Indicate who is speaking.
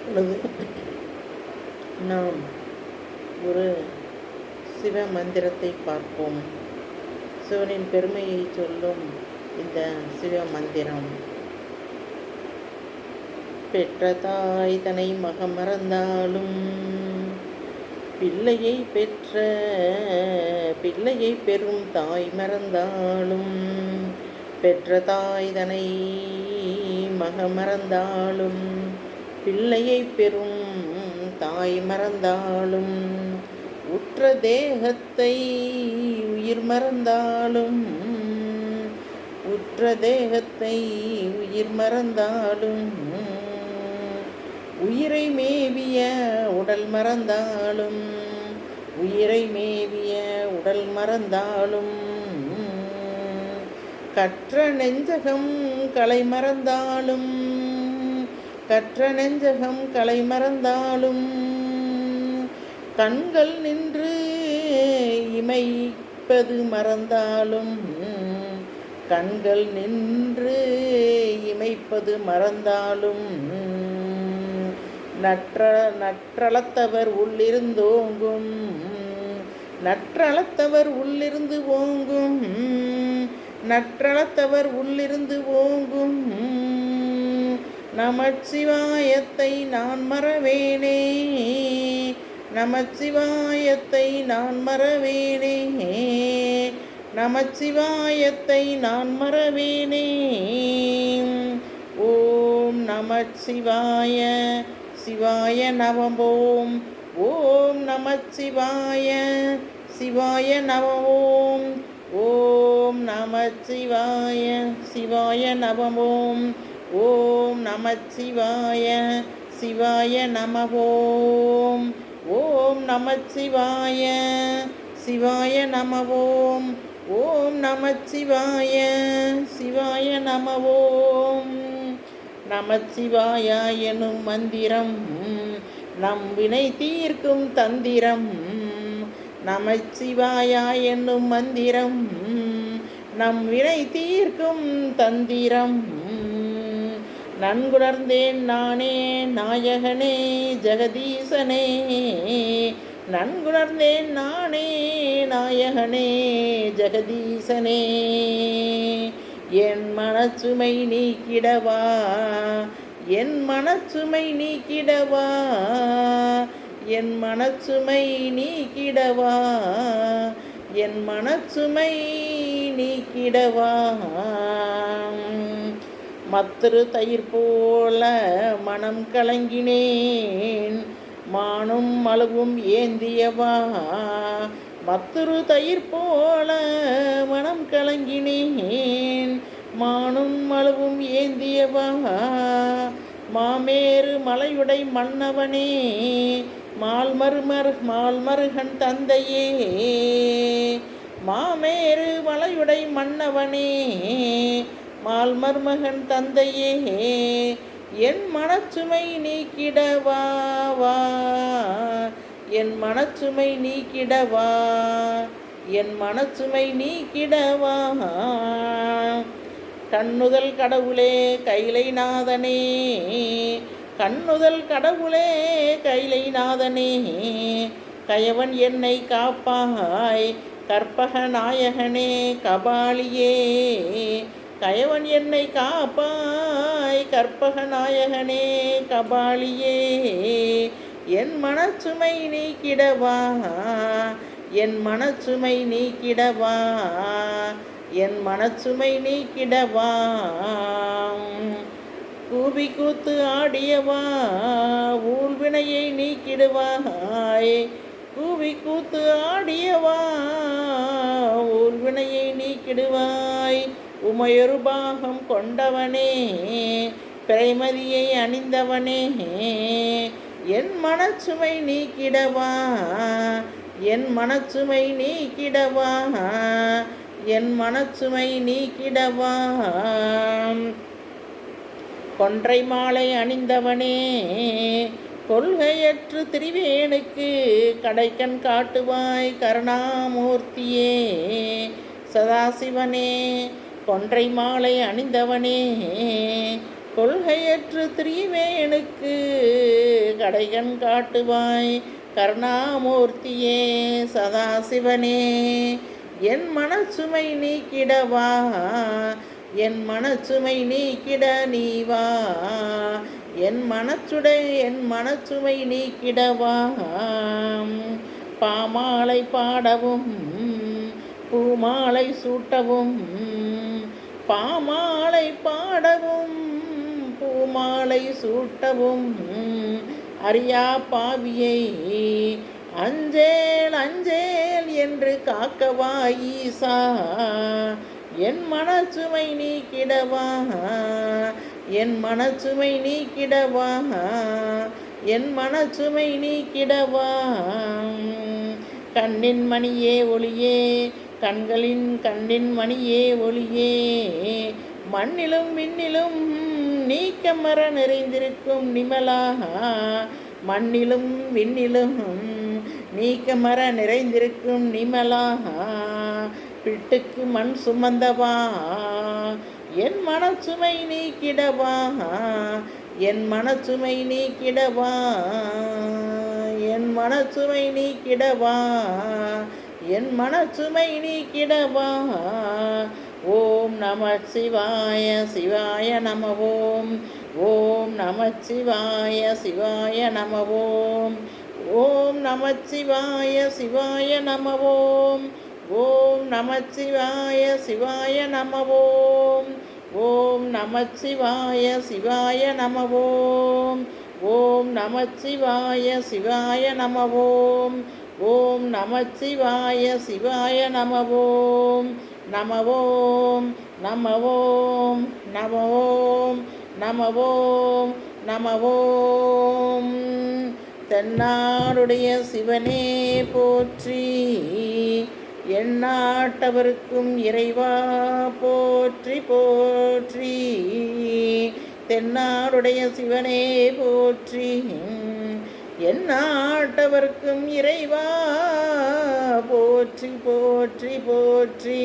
Speaker 1: இப்பொழுது நாம் ஒரு சிவ மந்திரத்தை பார்ப்போம். சிவனின் பெருமையை சொல்லும் இந்த சிவ மந்திரம். பெற்ற தாய் தனை மகமறந்தாலும் பிள்ளையை பெறும் தாய் மறந்தாலும், பெற்ற தாய் தனை மகமறந்தாலும் பிள்ளையை பெறும் தாய் மறந்தாலும், உற்ற தேகத்தை உயிர் மறந்தாலும், உற்ற தேகத்தை உயிர் மறந்தாலும், உயிரை மேவிய உடல் மறந்தாலும், உயிரை மேவிய உடல் மறந்தாலும், கற்ற நெஞ்சகம் கலை மறந்தாலும், கற்ற நெஞ்சகம் கலை மறந்தாலும், கண்கள் நின்று இமைப்பது மறந்தாலும், கண்கள் நின்று இமைப்பது மறந்தாலும், நற்றளத்தவர் உள்ளிருந்தோங்கும், நற்றளத்தவர் உள்ளிருந்து ஓங்கும், நற்றளத்தவர் உள்ளிருந்து ஓங்கும், நமச்சிவாயத்தை நான் மறவேனே, நமச்சிவாயத்தை நான் மறவேனே, நமச்சிவாயத்தை நான் மறவேனே. ஓம் நமச்சிவாய சிவாய நமவோம். ஓம் நமச்சிவாய சிவாய நமவோம். ஓம் நமச்சிவாய சிவாய நமவோம். ஓம் நமச்சிவாய சிவாய நமவோம். ஓம் நமச்சிவாய சிவாய நமவோம். ஓம் நமச்சிவாய சிவாய நமவோம். நமச்சிவாய எனும் மந்திரம் நம் வினை தீர்க்கும் தந்திரம். நமச்சிவாய என்னும் மந்திரம் நம் வினை தீர்க்கும் தந்திரம். நன்குணர்ந்தேன் நானே நாயகனே ஜெகதீசனே, நன்குணர்ந்தேன் நானே நாயகனே ஜெகதீசனே. என் மனச்சுமை நீக்கிடவா, என் மனச்சுமை நீக்கிடவா, என் மனச்சுமை நீக்கிடவா, என் மனச்சுமை நீக்கிடவா. மத்திரு தயிர் போல மனம் கலங்கினேன், மானும் மழுவும் ஏந்தியவா. மத்திரு தயிர் போல மனம் கலங்கினேன், மானும் மழுவும் ஏந்தியவா. மாமேறு மலையுடை மன்னவனே, மால்மருகன் தந்தையே. மாமேறு மலையுடை மன்னவனே, மால்மருமகன் தந்தையே. என் மனச்சுமை நீக்கிடவா, என் மனச்சுமை நீக்கிடவா, என் மனச்சுமை நீக்கிடவா. கண்ணுதல் கடவுளே கைலைநாதனே, கண்ணுதல் கடவுளே கைலைநாதனே. கயவன் என்னை காப்பாய் கற்பக நாயகனே கபாலியே. கயவன் என்னை காப்பாய் கற்பக நாயகனே கபாலியே. என் மனச்சுமை நீக்கிடவா, என் மனச்சுமை நீக்கிடவா, என் மனச்சுமை நீக்கிடவா. கூவி கூத்து ஆடியவா ஊழ்வினையை நீக்கிடுவாய். கூவி கூத்து ஆடியவா ஊழ்வினையை நீக்கிடுவாய். உமையொரு பாகம் கொண்டவனே, பிறைமதியை அணிந்தவனே. என் மனச்சுமை நீக்கிடவா, என் மனச்சுமை நீக்கிடவா, என் மனச்சுமை நீக்கிடவா. கொன்றை மாலை அணிந்தவனே, கொள்கையற்று திரிவேனுக்கு கடைக்கண் காட்டுவாய் கருணாமூர்த்தியே. சதாசிவனே கொன்றை மாலை அணிந்தவனே, கொள்கையற்று திரிவேனுக்கு கடைகண் காட்டுவாய் கருணாமூர்த்தியே சதாசிவனே. என் மனச்சுமை நீக்கிடவா, என் மனச்சுமை நீக்கிட நீவா, என் மனச்சுமை நீக்கிடவா. பாமாலை பாடவும் பூமாலை சூட்டவும், பாமாலை பாடவும் பூமாலை சூட்டவும் அறியா பாவியை அஞ்சேல் அஞ்சேல் என்று காக்கவா ஈசா. என் மனச்சுமை நீக்கிடவா, என் மனச்சுமை நீக்கிடவா, என் மனச்சுமை நீக்கிடவா. கண்ணின் மணியே ஒளியே, கண்ணின் மணியே ஒளியே, மண்ணிலும் விண்ணிலும் நீக்கமர நிறைந்திருக்கும் நிமலா, மண்ணிலும் விண்ணிலும் நீக்கமர நிறைந்திருக்கும் நிமலா. பிட்டுக்கு மண் சுமந்தவா, என் மனச்சுமை நீக்கிடவா, என் மனச்சுமை நீக்கிடவா, என் மனச்சுமை நீக்கிடவா, என் மனச்சுமை நீக்கிடவா. ஓம் நம சிவாய சிவாய நம ஓம். ஓம் நம சிவாய சிவாய நம ஓம். ஓம் நம சிவாய சிவாய நம ஓம். ஓம் நம சிவாய சிவாய நம ஓம். ஓம் நம சிவாய சிவாய நம ஓம். ஓம் நம சிவாய சிவாய நம ஓம். ஓம் நம சிவாய சிவாய நம ஓம். நம ஓம் நம ஓம் நம ஓம் நம ஓம் நம ஓம். தென்னாடுடைய சிவனே போற்றி, எந்நாட்டவர்க்கும் இறைவா போற்றி போற்றி. தென்னாடுடைய சிவனே போற்றி, எந்நாட்டவர்க்கும் இறைவா போற்றி போற்றி போற்றி.